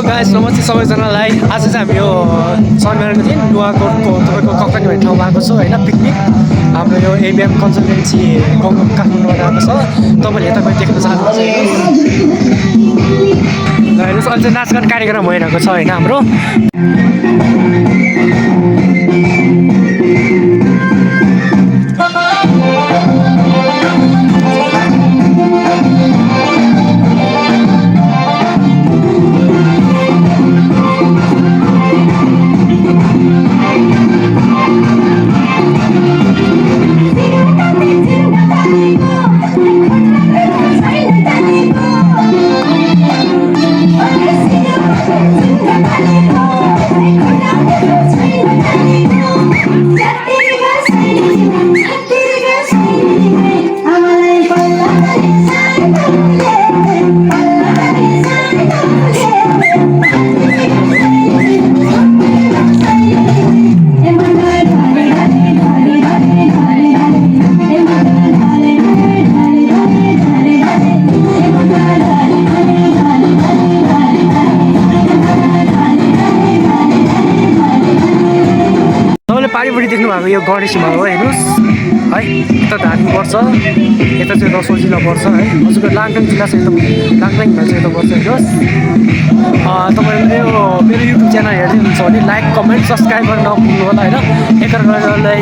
Guys नमस्ते सबैजनालाई। आज चाहिँ हामी यो शनिबारको दिन नुवाकोटको तपाईँको ककनी भन्ने ठाउँमा आएको छौँ होइन, पिकनिक। हाम्रो यो एबिएम कन्सल्टेन्सी काठमाडौँबाट आएको छ। तपाईँले यता गएर देख्न चाहनुहुन्छ। हेर्नुहोस् अहिले चाहिँ नाचगान कार्यक्रम भइरहेको छ होइन हाम्रो। पारिपट्टि देख्नु भएको यो गणेश हिमाल हो, हेर्नुहोस् है। यता धार्मिक पर्छ, यता चाहिँ रसोल जिल्ला पर्छ है। हजुरको लाङटाङ जिल्ला चाहिँ एकदम लाङटाङ हिमाल चाहिँ यता पर्छ, हेर्नुहोस्। तपाईँले यो मेरो युट्युब च्यानल हेर्दै हुनुहुन्छ भने लाइक कमेन्ट सब्सक्राइब गर्न नभुल्नु होला होइन। एकअर्कालाई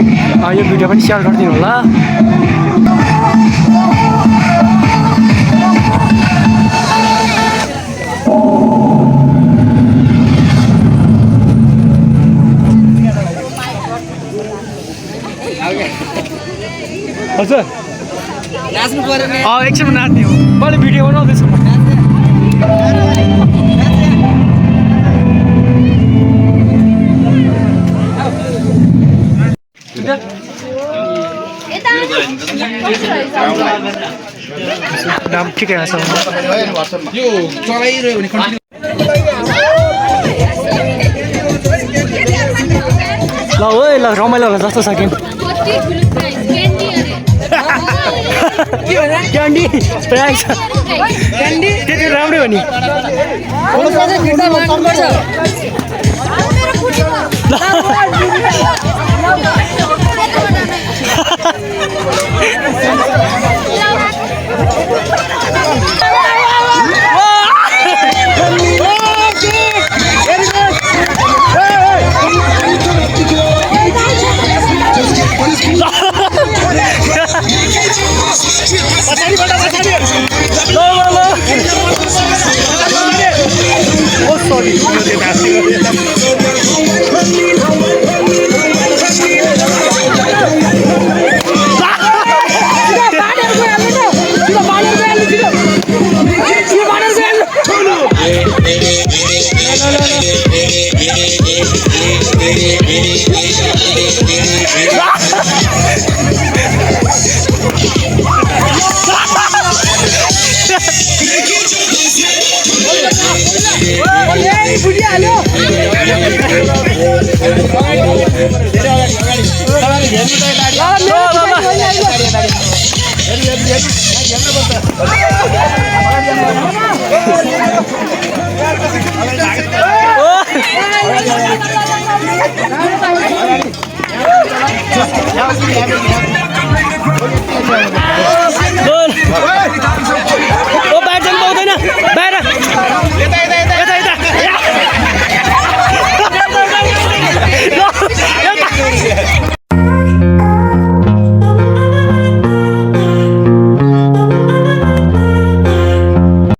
यो भिडियो पनि सेयर गरिदिनु होला। हजुर नाच्नु पर्यो नि। एकछिन नाच्ने हो, मैले भिडियो बनाउँदैछु। दाम ठिकै छ। यो चलाइरह्यो भने ल हो ल रमाइलो होला जस्तो छ गेम। क्यान्डी प्राइस क्यान्डी त्यति राम्रै हो नि।